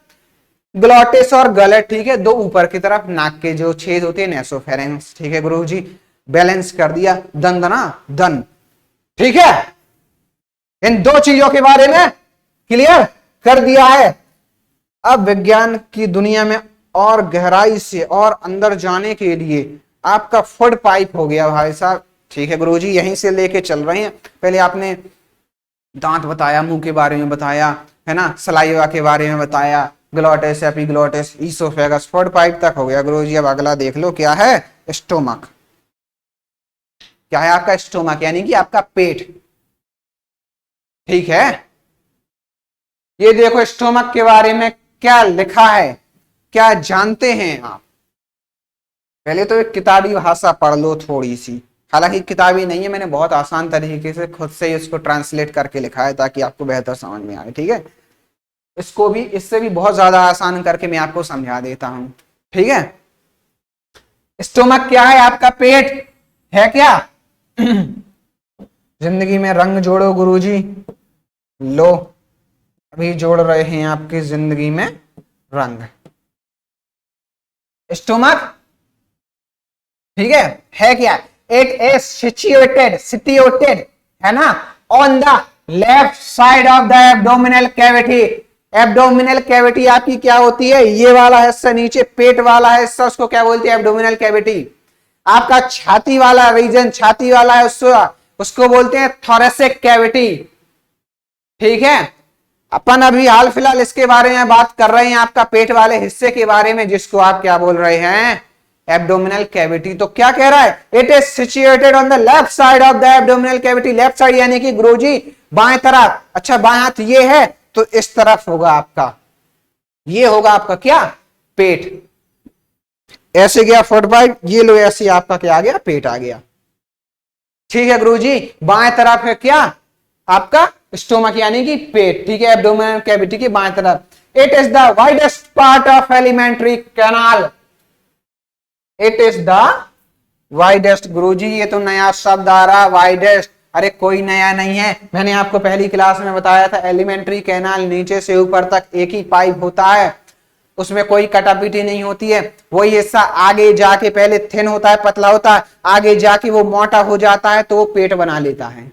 A: ग्लोटिस और गलट, ठीक है, दो ऊपर की तरफ नाक के जो छेद होते हैं नेसोफेरेंक्स, ठीक है गुरुजी, बैलेंस कर दिया, दंदना दन, ठीक है। इन दो चीजों के बारे में क्लियर कर दिया है। अब विज्ञान की दुनिया में और गहराई से और अंदर जाने के लिए आपका फूड पाइप हो गया भाई साहब, ठीक है गुरुजी, यहीं से लेके चल रहे हैं। पहले आपने दांत बताया, मुंह के बारे में बताया, है ना, सलाइवा के बारे में बताया, glottis, epiglottis, oesophagus, food pipe तक हो गया गुरुजी। अब अगला देख लो क्या है, स्टोमक। क्या है आपका स्टोमक, यानी कि आपका पेट, ठीक है। ये देखो स्टोमक के बारे में क्या लिखा है, क्या जानते हैं आप। पहले तो एक किताबी भाषा पढ़ लो थोड़ी सी, हालांकि किताबी नहीं है, मैंने बहुत आसान तरीके से खुद से इसको ट्रांसलेट करके लिखा है ताकि आपको बेहतर समझ में आए, ठीक है। इसको भी इससे भी बहुत ज्यादा आसान करके मैं आपको समझा देता हूं, ठीक है। स्टोमक क्या है, आपका पेट है क्या। जिंदगी में रंग जोड़ो गुरुजी, लो अभी जोड़ रहे हैं आपकी जिंदगी में रंग। स्टोमक, ठीक है क्या, इट इज सिचुएटेड है ना, on the left side of the abdominal cavity. Abdominal cavity आपकी क्या होती है, ये वाला हिस्सा, नीचे पेट वाला हिस्सा, उसको क्या बोलते हैं, एब्डोमिनल कैविटी। आपका छाती वाला रीजन, छाती वाला है उसको बोलते हैं थोरेसिक कैविटी, ठीक है। अपन अभी हाल फिलहाल इसके बारे में बात कर रहे हैं, आपका पेट वाले हिस्से के बारे में, जिसको आप क्या बोल रहे हैं, एब्डोमिनल कैविटी। तो क्या कह रहा है, it is situated on the left side of the abdominal cavity. Left side यानी कि गुरुजी बाएं तरफ, अच्छा बाएं हाथ ये है तो इस तरफ होगा आपका, ये होगा आपका क्या, पेट। ऐसे गया फुट पाइप, ये लो ऐसे आपका क्या आ गया, पेट आ गया। ठीक है गुरुजी, बाएं तरफ है क्या आपका स्टोमक यानी कि पेट, ठीक है, एब्डोमिनल कैविटी की बाएं तरफ। It is the widest part of alimentary canal, it is the widest. Guruji ये तो नया शब्द आ रहा, वाइडेस्ट। अरे कोई नया नहीं है, मैंने आपको पहली क्लास में बताया था, एलिमेंट्री कैनाल नीचे से ऊपर तक एक ही पाइप होता है, उसमें कोई कटापीटी नहीं होती है। वही हिस्सा आगे जाके पहले थिन होता है, पतला होता है, आगे जाके वो मोटा हो जाता है तो वो पेट बना लेता है।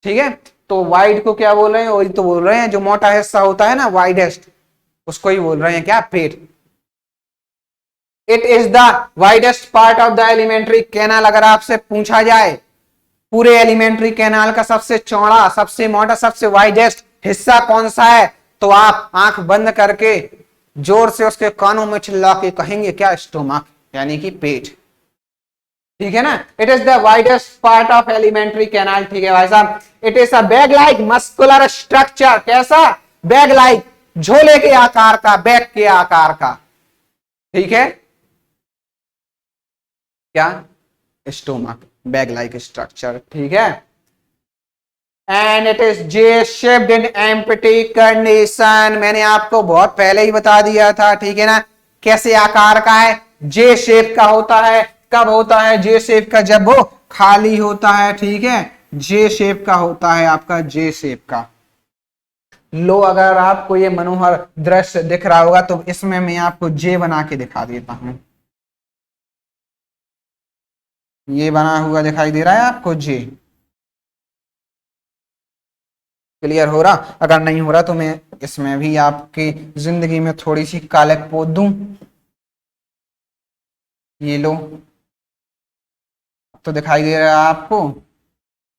A: ठीक है, तो वाइड को क्या बोल रहे हैं, वही तो बोल रहे हैं, जो मोटा हिस्सा होता है ना वाइडेस्ट, उसको ही बोल रहे हैं क्या, पेट। It is the widest part of the alimentary canal. अगर आपसे पूछा जाए पूरे एलिमेंट्री कैनाल का सबसे चौड़ा, सबसे मोटा, सबसे वाइडेस्ट हिस्सा कौन सा है, तो आप आंख बंद करके जोर से उसके कानों में चिल्ला के कहेंगे क्या, स्टोमक यानी कि पेट। ठीक है ना, it is the widest part of alimentary canal. ठीक है भाई साहब, it is a bag like muscular structure. कैसा, बैग लाइक, झोले के आकार का, बैग के आकार का। ठीक है, क्या, स्टोमक, बैग लाइक स्ट्रक्चर। ठीक है, and it is J shaped in empty condition. मैंने आपको बहुत पहले ही बता दिया था, ठीक है ना, कैसे आकार का है, जे शेप का होता है। कब होता है जे शेप का, जब वो खाली होता है। ठीक है, जे शेप का होता है आपका, जे शेप का। लो अगर आपको ये मनोहर दृश्य दिख रहा होगा तो इसमें मैं आपको जे बना के दिखा देता हूं। ये बना हुआ दिखाई दे रहा है आपको, जे। क्लियर हो रहा, अगर नहीं हो रहा तो मैं इसमें भी आपकी जिंदगी में थोड़ी सी कालक पोत दूं। ये लो, तो दिखाई दे रहा है आपको,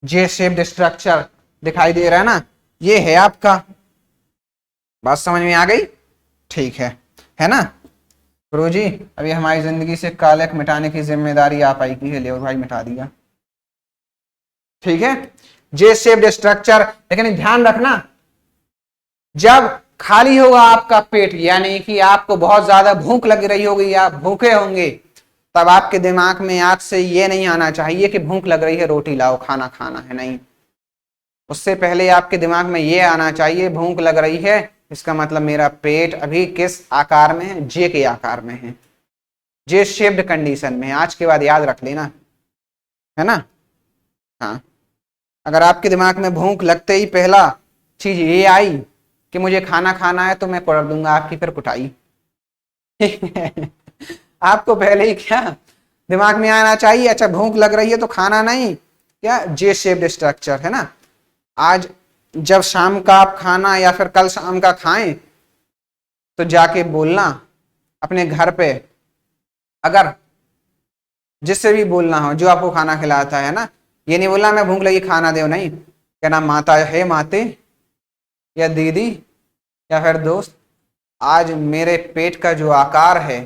A: जे शेप्ड स्ट्रक्चर दिखाई दे रहा है ना, ये है आपका। बात समझ में आ गई, ठीक है ना गुरु जी। अभी हमारी जिंदगी से कालक मिटाने की जिम्मेदारी आप आई की है, ले भाई मिटा दिया। ठीक है, जे शेप्ड स्ट्रक्चर। लेकिन ध्यान रखना, जब खाली होगा आपका पेट, यानी कि आपको बहुत ज्यादा भूख लग रही होगी या भूखे होंगे, तब आपके दिमाग में आज से ये नहीं आना चाहिए कि भूख लग रही है रोटी लाओ खाना खाना है, नहीं। उससे पहले आपके दिमाग में ये आना चाहिए भूख लग रही है, इसका मतलब मेरा पेट अभी किस आकार में है, जे के आकार में है, जे शेप्ड कंडीशन में है। आज के बाद याद रख लेना, है ना। हाँ, अगर आपके दिमाग में भूख लगते ही पहला चीज ये आई कि मुझे खाना खाना है, तो मैं कर दूंगा आपकी फिर कुटाई। आपको पहले ही क्या दिमाग में आना चाहिए, अच्छा भूख लग रही है तो खाना नहीं, क्या, जे शेप्ड स्ट्रक्चर, है ना। आज जब शाम का आप खाना या फिर कल शाम का खाएं तो जाके बोलना अपने घर पे, अगर जिससे भी बोलना हो जो आपको खाना खिलाता है ना, ये नहीं बोलना मैं भूख लगी खाना दो, नहीं, क्या नाम, माता है, माते या दीदी या फिर दोस्त, आज मेरे पेट का जो आकार है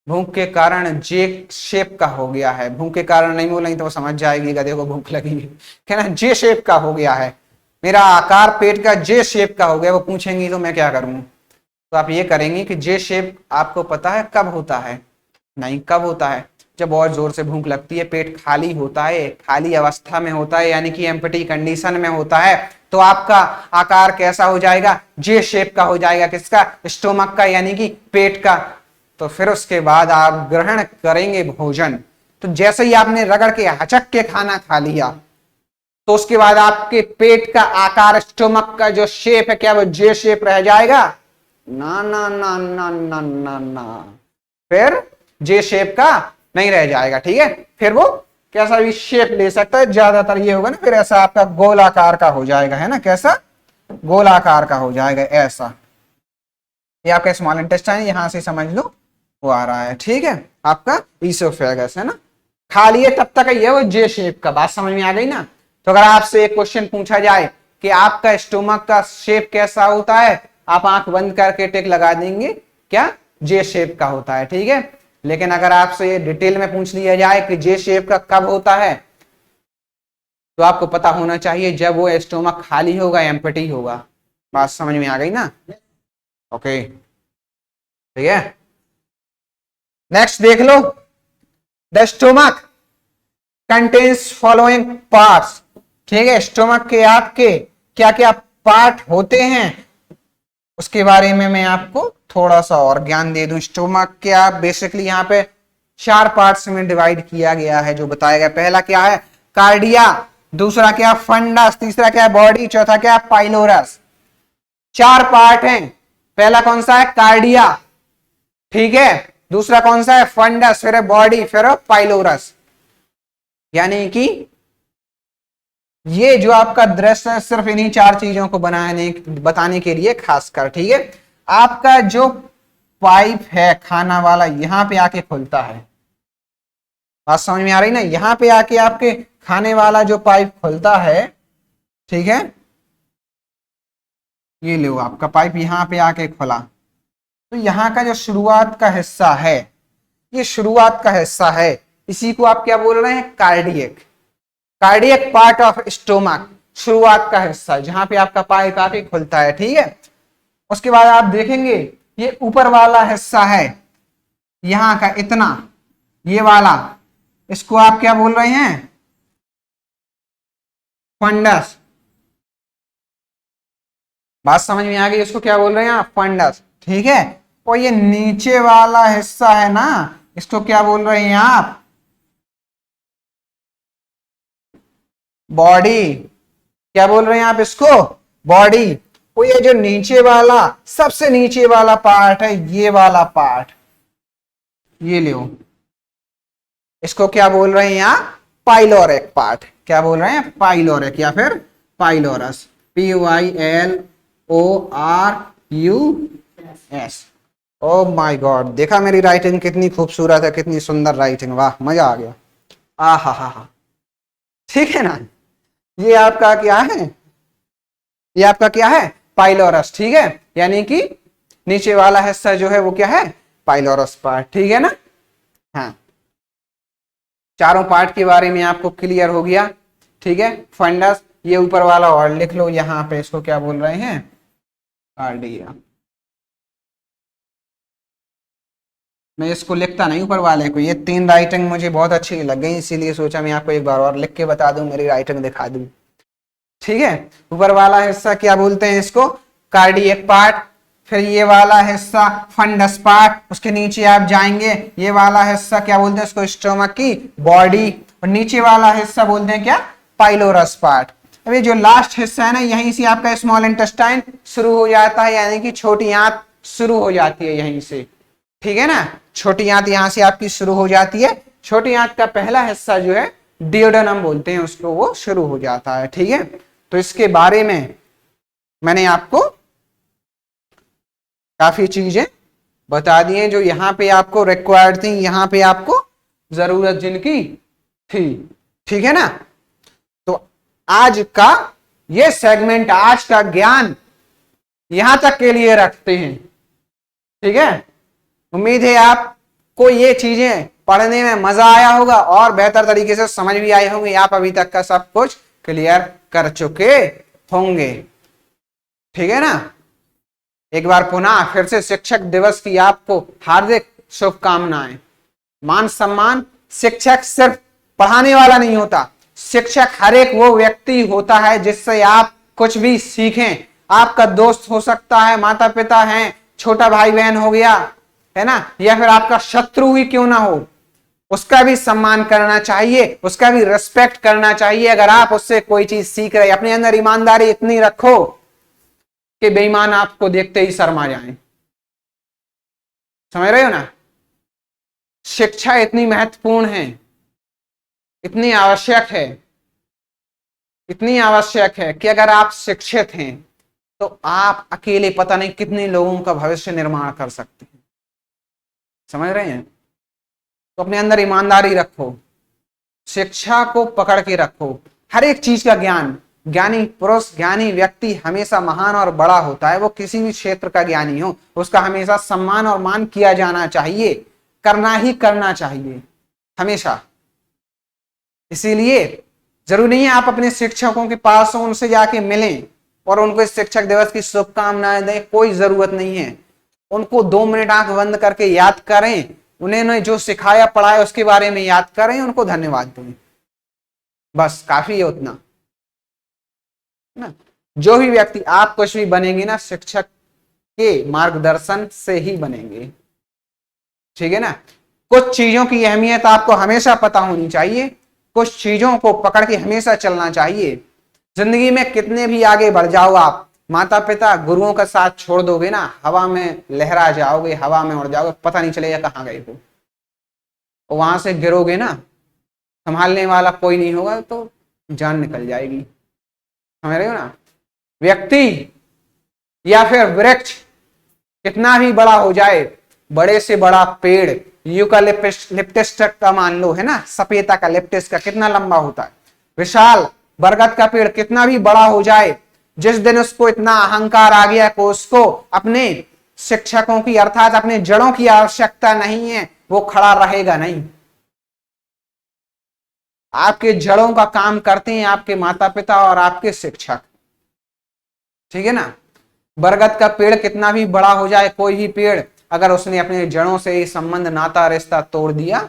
A: भूख के कारण जे शेप का हो गया है। भूख के कारण नहीं बोलेंगे तो वो समझ जाएगी गधे को भूख लगी है, क्या ना, जे शेप का हो गया है, मेरा आकार पेट का जे शेप का हो गया। वो पूछेंगी तो मैं क्या करूं, तो आप ये करेंगे कि जे शेप आपको पता है कब होता है, नहीं, कब होता है, जब बहुत जोर से भूख लगती है, पेट खाली होता है, खाली अवस्था में होता है, यानी कि एम्प्टी कंडीशन में होता है, तो आपका आकार कैसा हो जाएगा, जे शेप का हो जाएगा। किसका, स्टोमक का, यानी कि पेट का। तो फिर उसके बाद आप ग्रहण करेंगे भोजन। तो जैसे ही आपने रगड़ के हचक के खाना खा लिया, तो उसके बाद आपके पेट का आकार, स्टोमक का जो शेप है, क्या वो जे शेप रह जाएगा, ना ना ना ना ना ना ना, फिर जे शेप का नहीं रह जाएगा। ठीक है, फिर वो कैसा भी शेप ले सकता है, ज्यादातर ये होगा ना, फिर ऐसा आपका गोल आकार का हो जाएगा, है ना, कैसा, गोल आकार का हो जाएगा ऐसा। ये आपका स्मॉल इंटेस्टाइन, यहां से समझ लो वो आ रहा है। ठीक है, आपका ईसोफेगस, है ना, खा लिए तब तक ये वो जे शेप का। बात समझ में आ गई ना। तो अगर आपसे एक क्वेश्चन पूछा जाए कि आपका स्टोमक का शेप कैसा होता है, आप आंख बंद करके टिक लगा देंगे, क्या, जे शेप का होता है। ठीक है, लेकिन अगर आपसे ये डिटेल में पूछ लिया जाए कि जे शेप का कब होता है, तो आपको पता होना चाहिए जब वो स्टोमक खाली होगा, एम्प्टी होगा। बात समझ में आ गई ना? ओके, ठीक है। नेक्स्ट देख लो, the stomach contains following parts. ठीक है, स्टोमक के आपके क्या क्या पार्ट होते हैं उसके बारे में मैं आपको थोड़ा सा और ज्ञान दे दूं। स्टोमक क्या बेसिकली यहाँ पे 4 पार्ट्स में डिवाइड किया गया है जो बताया गया। पहला क्या है? कार्डिया, दूसरा क्या? फंडस, तीसरा क्या? बॉडी, चौथा क्या? पाइलोरस। 4 पार्ट हैं। पहला कौन सा है? कार्डिया, ठीक है। दूसरा कौन सा है? फंडस, फिर बॉडी, फिर पाइलोरस। यानी कि ये जो आपका दृश्य है सिर्फ इन्हीं 4 चीजों को बताने के लिए खासकर, ठीक है। आपका जो पाइप है खाना वाला यहां पे आके खुलता है। बात समझ में आ रही ना? यहां पे आके आपके खाने वाला जो पाइप खुलता है, ठीक है, ये लो आपका पाइप यहां पे आके खुला, तो यहां का जो शुरुआत का हिस्सा है, ये शुरुआत का हिस्सा है, इसी को आप क्या बोल रहे हैं? Cardiac. Cardiac part of stomach, शुरुआत का हिस्सा जहां पे आपका पाइप आके खुलता है, ठीक है। उसके बाद आप देखेंगे ये ऊपर वाला हिस्सा है यहां का इतना, ये वाला, इसको आप क्या बोल रहे हैं? फंडस। बात समझ में आ गई? इसको क्या बोल रहे हैं आप? फंडस, ठीक है। और ये नीचे वाला हिस्सा है ना, इसको क्या बोल रहे हैं आप? बॉडी। क्या बोल रहे हैं आप इसको? बॉडी। तो ये जो नीचे वाला, सबसे नीचे वाला पार्ट है, ये वाला पार्ट, ये लो, इसको क्या बोल रहे हैं आप? Pyloric part. क्या बोल रहे हैं? पाइलोरिक या फिर pylorus. PYLORUS। Oh my God, देखा मेरी राइटिंग कितनी खूबसूरत है, कितनी सुंदर राइटिंग, वाह मजा आ गया। आ हा हा हा, ठीक है ना? ये आपका क्या है? ये आपका क्या है? पाइलोरस, ठीक है। यानी कि नीचे वाला हिस्सा जो है वो क्या है? पाइलोरस पार्ट, ठीक है ना? हाँ, 4 पार्ट के बारे में आपको क्लियर हो गया, ठीक है। फंडस, ये ऊपर वाला और लिख लो यहां पे, इसको क्या बोल रहे हैं? कार्डिया। मैं इसको लिखता नहीं ऊपर वाले को, ये 3 राइटिंग मुझे बहुत अच्छी लग गई, इसीलिए सोचा मैं आपको एक बार और लिख के बता दूं, मेरी राइटिंग दिखा दूं, ठीक है। ऊपर वाला हिस्सा क्या बोलते हैं इसको? Cardiac part. फिर ये वाला हिस्सा फंडस पार्ट, उसके नीचे आप जाएंगे, ये वाला हिस्सा क्या बोलते हैं इसको? स्टोमक की बॉडी। और नीचे वाला हिस्सा बोलते हैं क्या? Pylorus part. अब ये जो लास्ट हिस्सा है ना, यहीं से आपका स्मॉल इंटेस्टाइन शुरू हो जाता है, यानी कि छोटी आंत शुरू हो जाती है यहीं से, ठीक है ना? छोटी आंत यहां से आपकी शुरू हो जाती है। छोटी आंत का पहला हिस्सा जो है डियोडेनम बोलते हैं उसको, वो शुरू हो जाता है, ठीक है। तो इसके बारे में मैंने आपको काफी चीजें बता दी हैं जो यहां पे आपको रिक्वायर्ड थी, यहां पे आपको जरूरत जिनकी थी, ठीक है ना? तो आज का ये सेगमेंट, आज का ज्ञान यहां तक के लिए रखते हैं, ठीक है। उम्मीद है आपको ये चीजें पढ़ने में मजा आया होगा और बेहतर तरीके से समझ भी आए होंगे। आप अभी तक का सब कुछ क्लियर कर चुके होंगे, ठीक है ना? एक बार पुनः फिर से शिक्षक दिवस की आपको हार्दिक शुभकामनाएं। मान सम्मान, शिक्षक सिर्फ पढ़ाने वाला नहीं होता, शिक्षक हर एक वो व्यक्ति होता है जिससे आप कुछ भी सीखें। आपका दोस्त हो सकता है, माता पिता हैं, छोटा भाई बहन हो गया, है ना, या फिर आपका शत्रु ही क्यों ना हो, उसका भी सम्मान करना चाहिए, उसका भी रिस्पेक्ट करना चाहिए। अगर आप उससे कोई चीज सीख रहे, अपने अंदर ईमानदारी इतनी रखो कि बेईमान आपको देखते ही शर्मा जाएं। समझ रहे हो ना? शिक्षा इतनी महत्वपूर्ण है, इतनी आवश्यक है, इतनी आवश्यक है कि अगर आप शिक्षित हैं तो आप अकेले पता नहीं कितने लोगों का भविष्य निर्माण कर सकते हैं। समझ रहे हैं? तो अपने अंदर ईमानदारी रखो, शिक्षा को पकड़ के रखो, हर एक चीज का ज्ञान। ज्ञानी पुरुष, ज्ञानी व्यक्ति हमेशा महान और बड़ा होता है। वो किसी भी क्षेत्र का ज्ञानी हो, उसका हमेशा सम्मान और मान किया जाना चाहिए, करना ही करना चाहिए हमेशा। इसीलिए जरूरी नहीं है आप अपने शिक्षकों के पास हो, उनसे जाके मिलें और उनको इस शिक्षक दिवस की शुभकामनाएं दें, कोई जरूरत नहीं है। उनको 2 मिनट आंख बंद करके याद करें, उन्होंने जो सिखाया पढ़ाया उसके बारे में याद करें, उनको धन्यवाद दें, बस काफी है उतना ना। जो भी व्यक्ति, आप कुछ भी बनेंगे ना, शिक्षक के मार्गदर्शन से ही बनेंगे, ठीक है ना। कुछ चीजों की अहमियत आपको हमेशा पता होनी चाहिए, कुछ चीजों को पकड़ के हमेशा चलना चाहिए। जिंदगी में कितने भी आगे बढ़ जाओ आप, माता पिता गुरुओं का साथ छोड़ दोगे ना, हवा में लहरा जाओगे, हवा में उड़ जाओगे, पता नहीं चलेगा कहाँ गए हो। वहां से गिरोगे ना, संभालने वाला कोई नहीं होगा तो जान निकल जाएगी, समझ रहे हो ना। व्यक्ति या फिर वृक्ष कितना भी बड़ा हो जाए, बड़े से बड़ा पेड़ यूकालिप्टस का मान लो, है ना, सपेता का, लिप्टस का कितना लंबा होता है। विशाल बरगद का पेड़ कितना भी बड़ा हो जाए, जिस दिन उसको इतना अहंकार आ गया कि उसको अपने शिक्षकों की अर्थात अपने जड़ों की आवश्यकता नहीं है, वो खड़ा रहेगा नहीं। आपके जड़ों का काम करते हैं आपके माता पिता और आपके शिक्षक, ठीक है ना। बरगद का पेड़ कितना भी बड़ा हो जाए, कोई भी पेड़ अगर उसने अपने जड़ों से ही संबंध, नाता, रिश्ता तोड़ दिया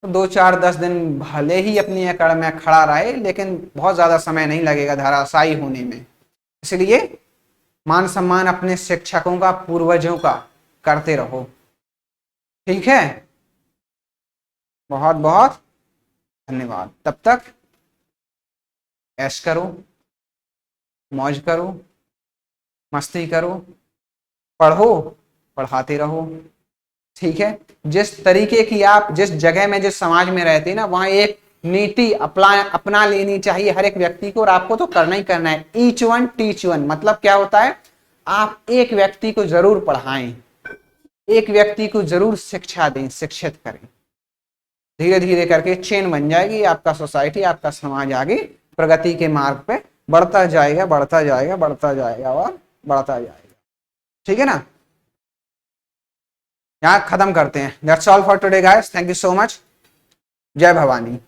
A: तो 2-4-10 दिन भले ही अपनी अकड़ में खड़ा रहे, लेकिन बहुत ज्यादा समय नहीं लगेगा धराशायी होने में। इसलिए मान सम्मान अपने शिक्षकों का, पूर्वजों का करते रहो, ठीक है। बहुत बहुत धन्यवाद। तब तक ऐश करो, मौज करो, मस्ती करो, पढ़ो, पढ़ाते रहो, ठीक है। जिस तरीके की आप जिस जगह में, जिस समाज में रहते हैं ना, वहां एक नीति अपना लेनी चाहिए हर एक व्यक्ति को, और आपको तो करना ही करना है। ईच वन टीच वन, मतलब क्या होता है, आप एक व्यक्ति को जरूर पढ़ाएं, एक व्यक्ति को जरूर शिक्षा दें, शिक्षित करें। धीरे धीरे करके चेन बन जाएगी, आपका सोसाइटी, आपका समाज आगे प्रगति के मार्ग पे बढ़ता जाएगा, बढ़ता जाएगा, बढ़ता जाएगा और बढ़ता जाएगा, ठीक है ना। यहां खत्म करते हैं। That's all for today guys, thank you so much. जय भवानी।